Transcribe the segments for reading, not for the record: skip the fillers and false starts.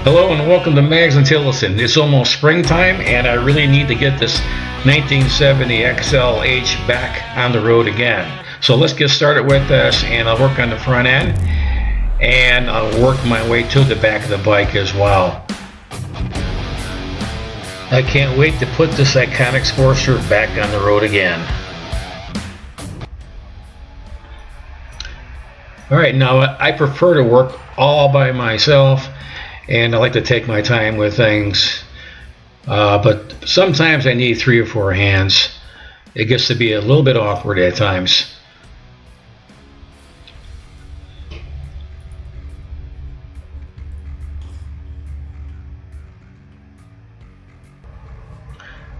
Hello and welcome to Mags and Tillotson. It's almost springtime and I really need to get this 1970 XLH back on the road again. So let's get started with this, and I'll work on the front end and I'll work my way to the back of the bike as well. I can't wait to put this iconic Sportster back on the road again. Alright, now I prefer to work all by myself, and I like to take my time with things, but sometimes I need 3 or 4 hands. It gets to be a little bit awkward at times.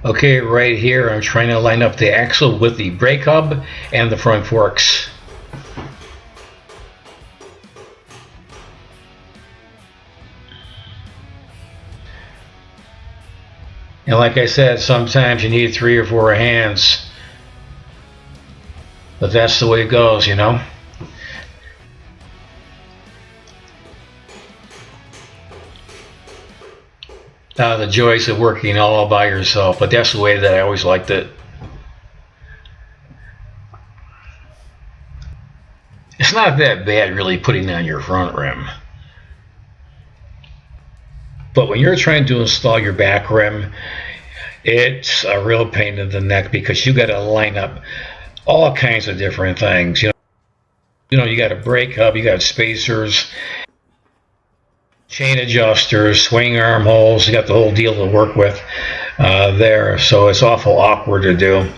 Okay, right here I'm trying to line up the axle with the brake hub and the front forks. And like I said, sometimes you need 3 or 4 hands, but that's the way it goes, you know. The joys of working all by yourself, but that's the way that I always liked it. It's not that bad really putting on your front rim, but when you're trying to install your back rim, it's a real pain in the neck because you got to line up all kinds of different things. You know, you got a brake hub, you got spacers, chain adjusters, swing arm holes. You got the whole deal to work with there, so it's awful awkward to do.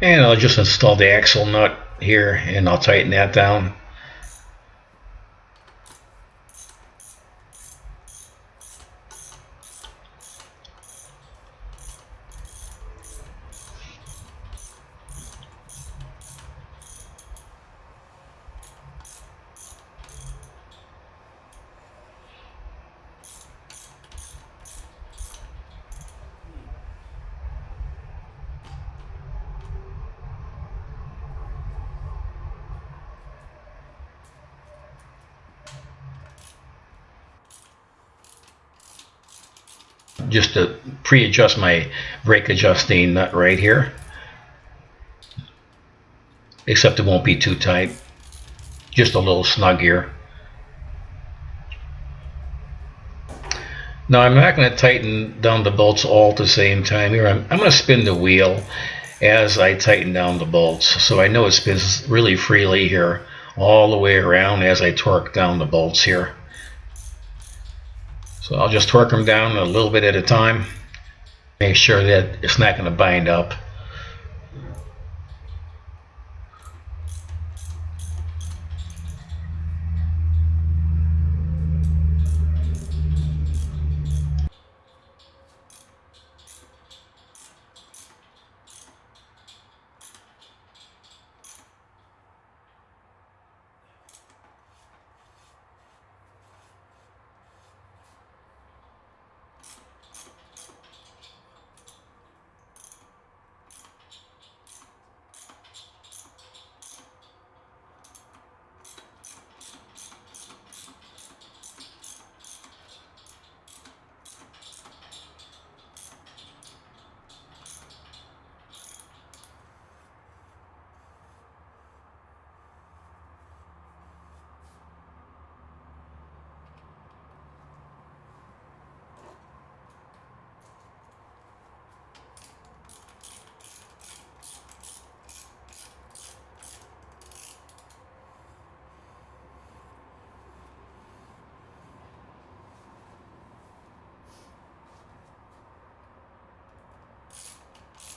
And I'll just install the axle nut here and I'll tighten that down. Just to pre-adjust my brake adjusting nut right here, except it won't be too tight, just a little snug here. Now I'm not going to tighten down the bolts all at the same time here. I'm going to spin the wheel as I tighten down the bolts, so I know it spins really freely here all the way around as I torque down the bolts here. So I'll just torque them down a little bit at a time, make sure that it's not going to bind up.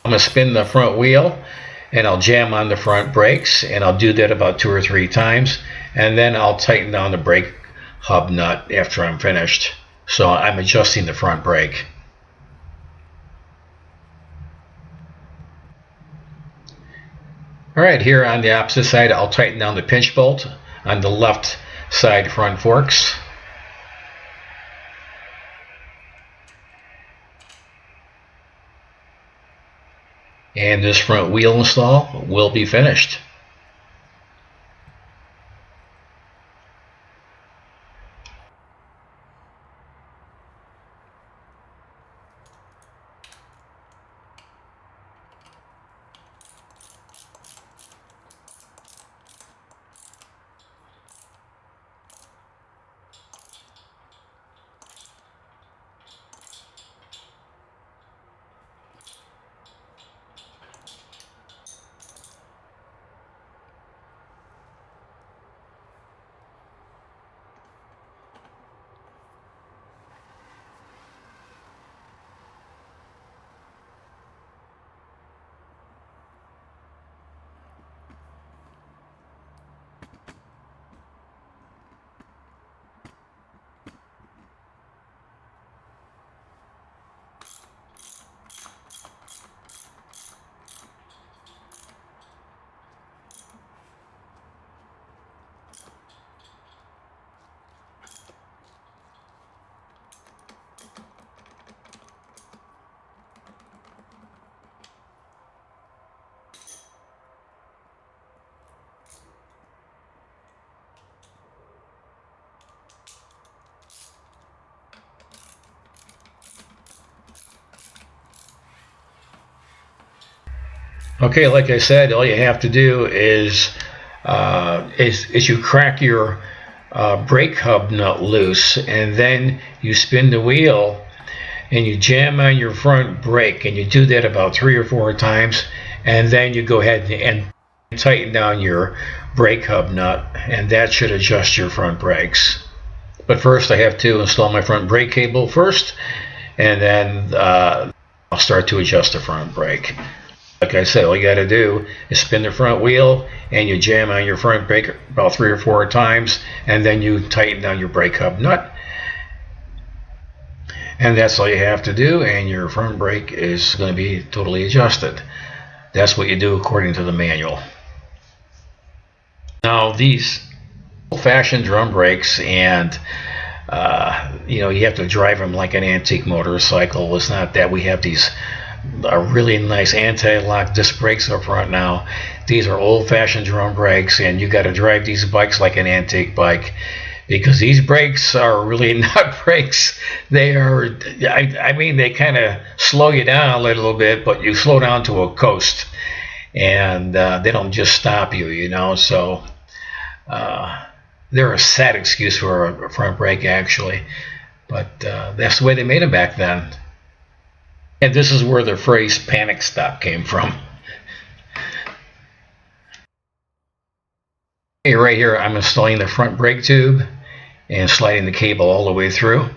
I'm going to spin the front wheel and I'll jam on the front brakes, and I'll do that about 2 or 3 times, and then I'll tighten down the brake hub nut after I'm finished. So I'm adjusting the front brake. Alright, here on the opposite side I'll tighten down the pinch bolt on the left side front forks. And this front wheel install will be finished. Okay, like I said, all you have to do is you crack your brake hub nut loose, and then you spin the wheel and you jam on your front brake, and you do that about 3 or 4 times, and then you go ahead and tighten down your brake hub nut, and that should adjust your front brakes. But first I have to install my front brake cable first, and then I'll start to adjust the front brake. Like I said, all you got to do is spin the front wheel and you jam on your front brake about 3 or 4 times, and then you tighten down your brake hub nut. And that's all you have to do, and your front brake is going to be totally adjusted. That's what you do according to the manual. Now these old-fashioned drum brakes, and you have to drive them like an antique motorcycle. It's not that. We have these really nice anti-lock disc brakes up front now. These are old-fashioned drum brakes, and you got to drive these bikes like an antique bike, because these brakes are really not brakes. They are, I mean, they kind of slow you down a little bit, but you slow down to a coast, and they don't just stop you, so they're a sad excuse for a front brake, actually. But that's the way they made them back then. And this is where the phrase panic stop came from. Okay, right here I'm installing the front brake tube and sliding the cable all the way through.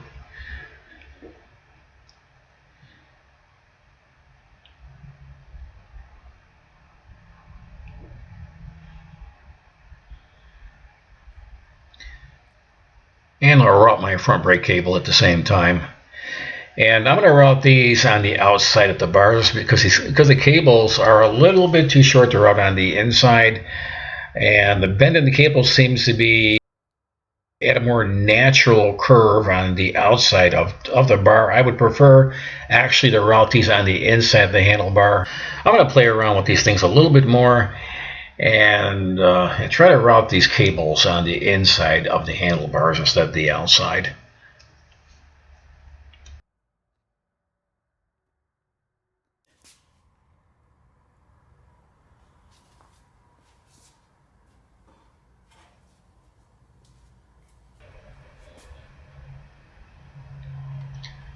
And I'll route my front brake cable at the same time. And I'm going to route these on the outside of the bars because the cables are a little bit too short to route on the inside. And the bend in the cable seems to be at a more natural curve on the outside of the bar. I would prefer actually to route these on the inside of the handlebar. I'm going to play around with these things a little bit more and try to route these cables on the inside of the handlebars instead of the outside.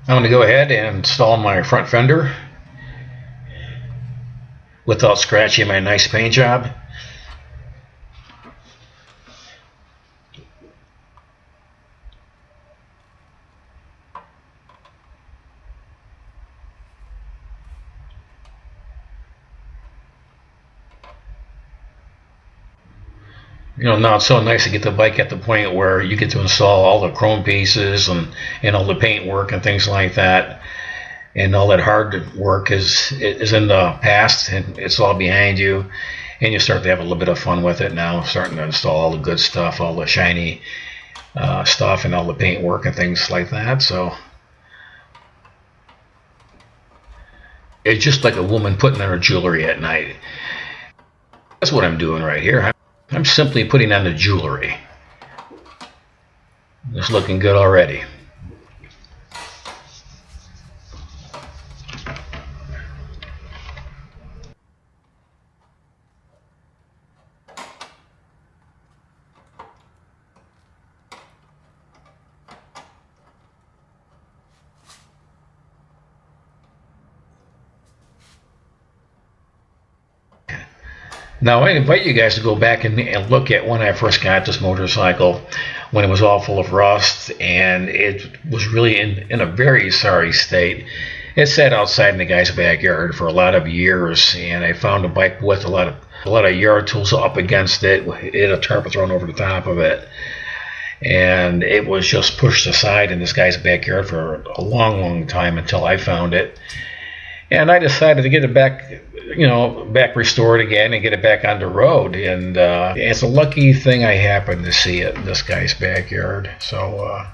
I'm going to go ahead and install my front fender without scratching my nice paint job. Now it's so nice to get the bike at the point where you get to install all the chrome pieces and all the paint work and things like that. And all that hard work is in the past and it's all behind you. And you start to have a little bit of fun with it now, starting to install all the good stuff, all the shiny stuff and all the paint work and things like that. So it's just like a woman putting on her jewelry at night. That's what I'm doing right here. I'm simply putting on the jewelry. It's looking good already. Now I invite you guys to go back and look at when I first got this motorcycle, when it was all full of rust and it was really in a very sorry state. It sat outside in the guy's backyard for a lot of years, and I found a bike with a lot of yard tools up against it. It had a tarp thrown over the top of it, and it was just pushed aside in this guy's backyard for a long time until I found it. And I decided to get it back restored again and get it back on the road. And it's a lucky thing I happened to see it in this guy's backyard. So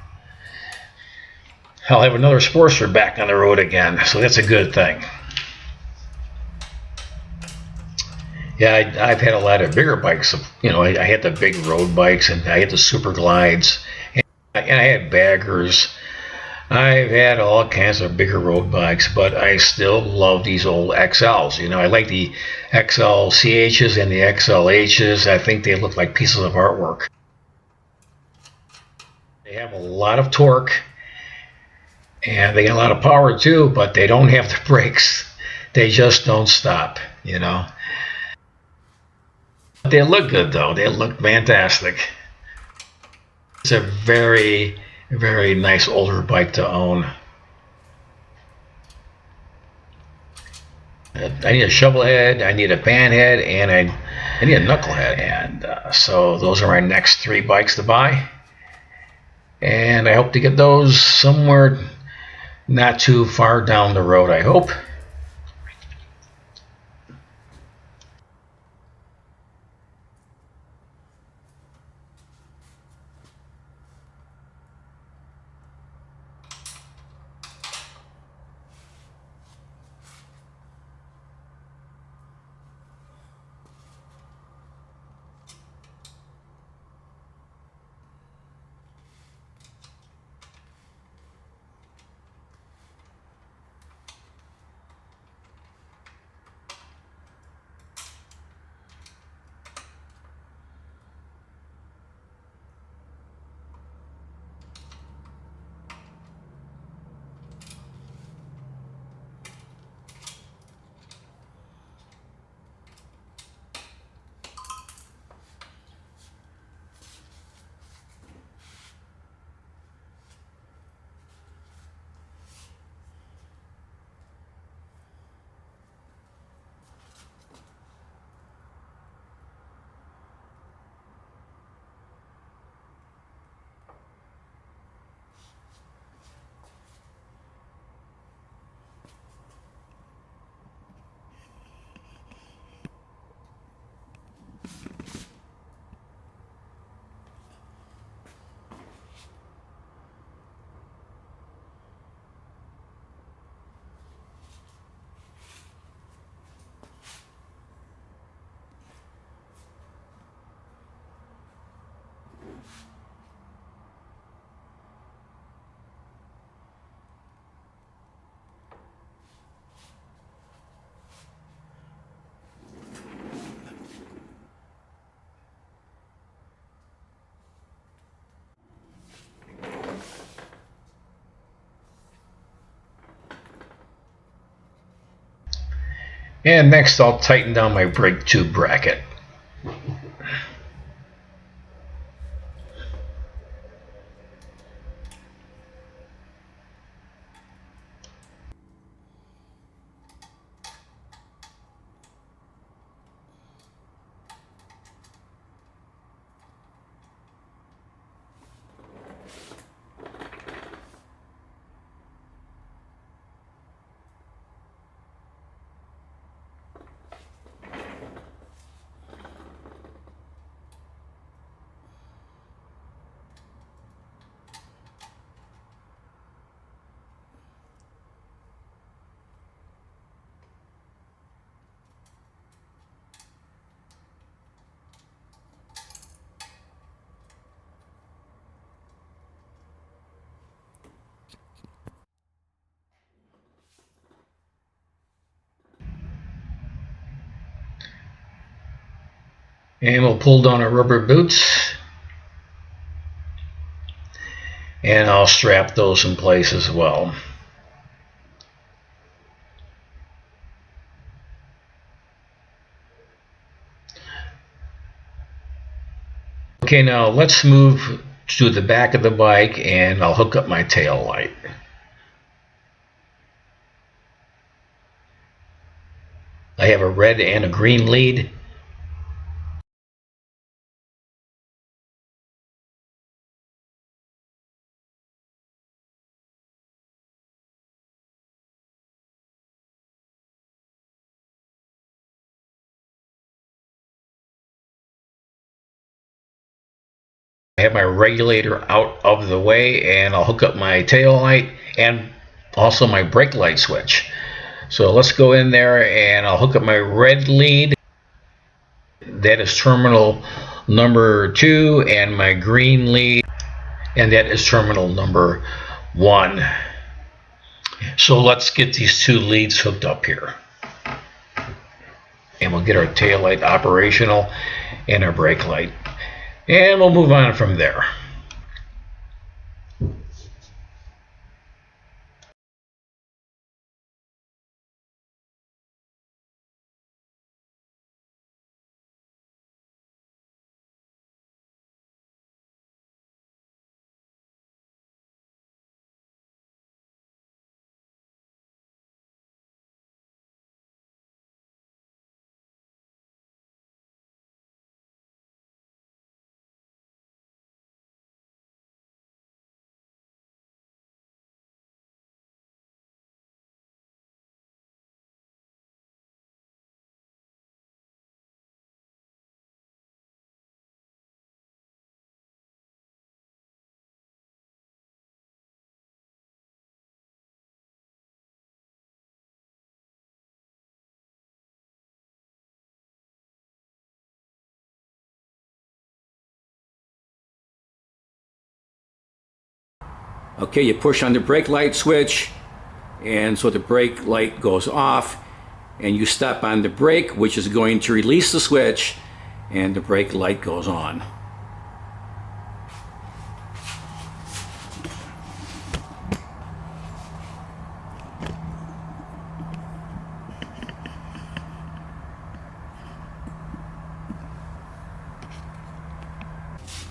I'll have another Sportster back on the road again. So that's a good thing. Yeah, I've had a lot of bigger bikes. I had the big road bikes and I had the Super Glides. And I had baggers. I've had all kinds of bigger road bikes, but I still love these old XLs. I like the XLCHs and the XLHs. I think they look like pieces of artwork. They have a lot of torque, and they got a lot of power too, but they don't have the brakes. They just don't stop. They look good though. They look fantastic. It's a very nice older bike to own. I need a shovel head, I need a pan head, and I need a knucklehead. And so those are my next 3 bikes to buy. And I hope to get those somewhere not too far down the road, I hope. And next I'll tighten down my brake tube bracket. And we'll pull down our rubber boots. And I'll strap those in place as well. Okay, now let's move to the back of the bike and I'll hook up my tail light. I have a red and a green lead. I have my regulator out of the way and I'll hook up my tail light and also my brake light switch. So let's go in there and I'll hook up my red lead. That is terminal number 2, and my green lead, and that is terminal number 1. So let's get these 2 leads hooked up here. And we'll get our tail light operational and our brake light. And we'll move on from there. Okay, you push on the brake light switch, and so the brake light goes off, and you step on the brake, which is going to release the switch, and the brake light goes on.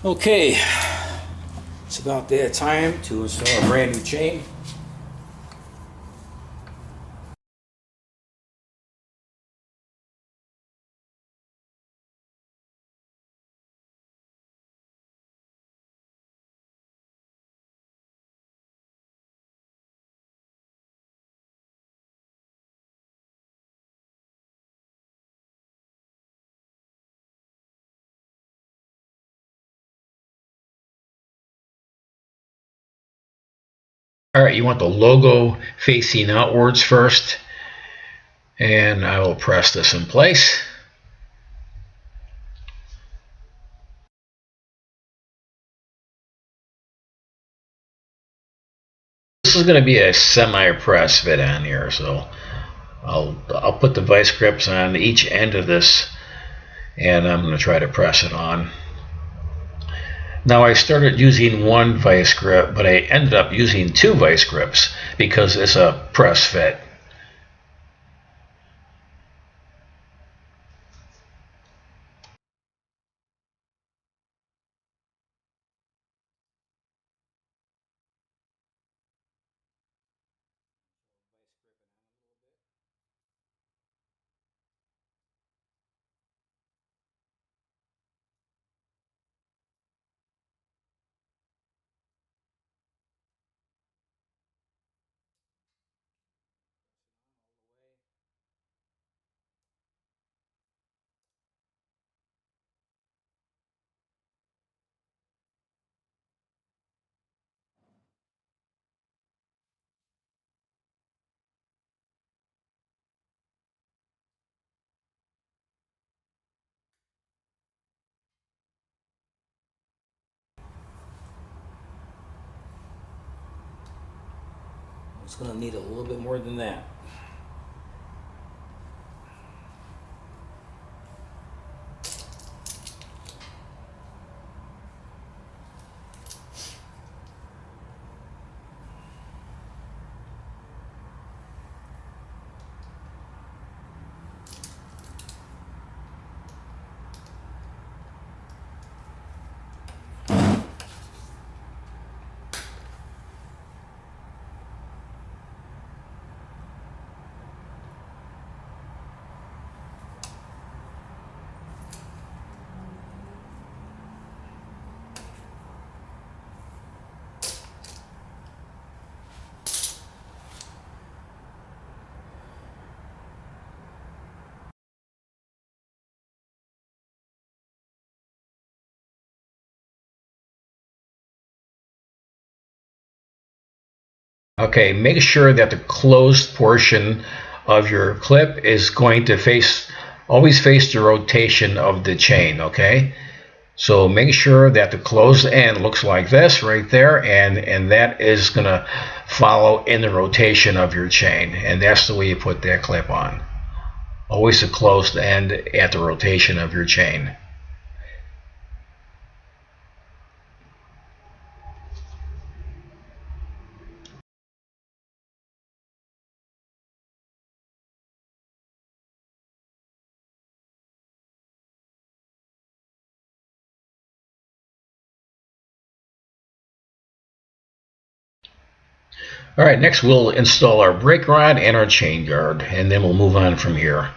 Okay, it's about that time to install a brand new chain. All right, you want the logo facing outwards first, and I will press this in place. This is going to be a semi-press fit on here, so I'll put the vice grips on each end of this, and I'm going to try to press it on. Now I started using one vice grip, but I ended up using 2 vice grips because it's a press fit. It's going to need a little bit more than that. Okay, make sure that the closed portion of your clip is going to always face the rotation of the chain, okay? So make sure that the closed end looks like this right there, and that is going to follow in the rotation of your chain, and that's the way you put that clip on. Always the closed end at the rotation of your chain. All right, next we'll install our brake rod and our chain guard, and then we'll move on from here.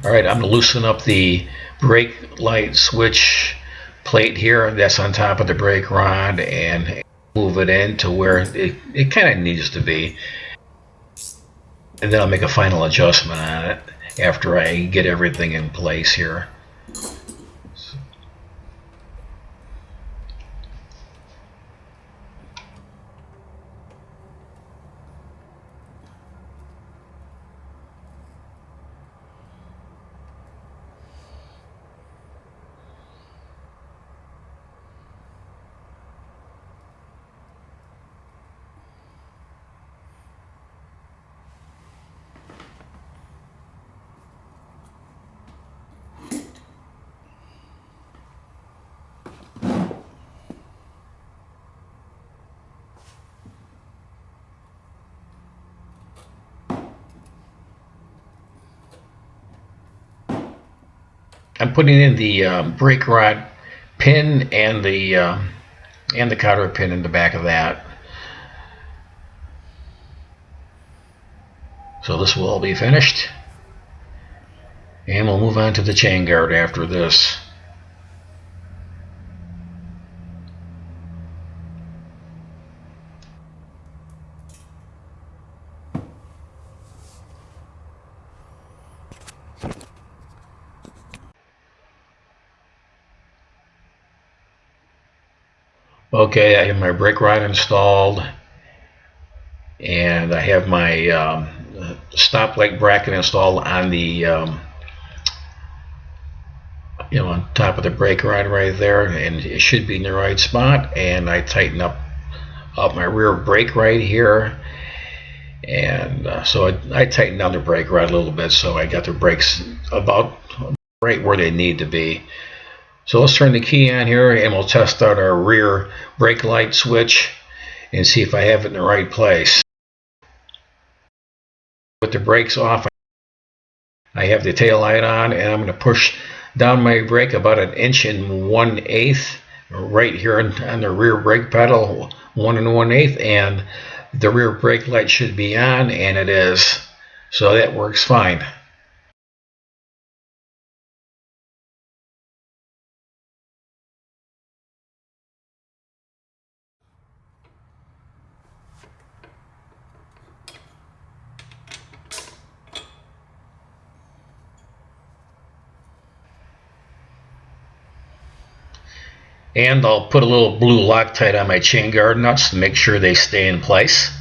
All right, I'm going to loosen up the brake light switch plate here that's on top of the brake rod and move it in to where it kind of needs to be. And then I'll make a final adjustment on it after I get everything in place here. I'm putting in the brake rod pin and the cotter pin in the back of that. So this will all be finished, and we'll move on to the chain guard after this. Okay, I have my brake rod installed, and I have my stop leg bracket installed on the on top of the brake rod right there, and it should be in the right spot. And I tighten up my rear brake right here, and so I tightened down the brake rod a little bit, so I got the brakes about right where they need to be. So let's turn the key on here, and we'll test out our rear brake light switch and see if I have it in the right place. With the brakes off, I have the tail light on, and I'm going to push down my brake about 1 1/8 right here on the rear brake pedal, 1 1/8, and the rear brake light should be on, and it is. So that works fine. And I'll put a little blue Loctite on my chain guard nuts to make sure they stay in place.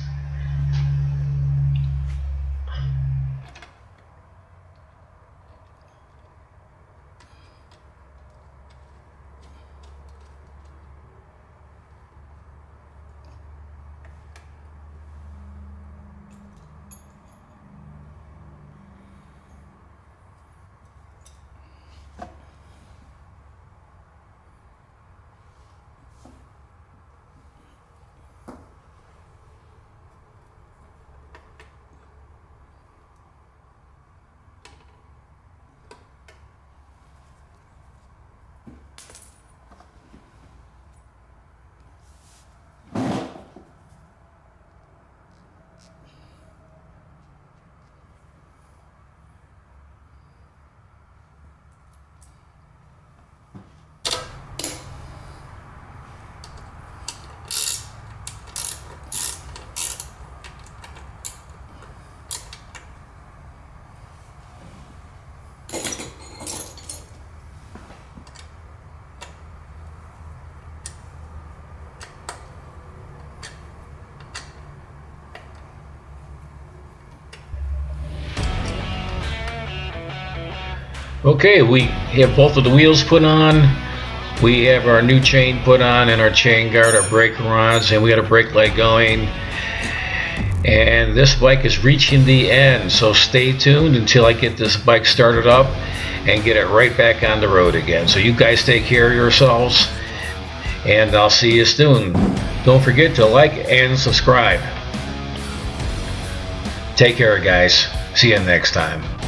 Okay, we have both of the wheels put on. We have our new chain put on and our chain guard, our brake rods, and we got a brake light going. And this bike is reaching the end, so stay tuned until I get this bike started up and get it right back on the road again. So you guys take care of yourselves, and I'll see you soon. Don't forget to like and subscribe. Take care, guys. See you next time.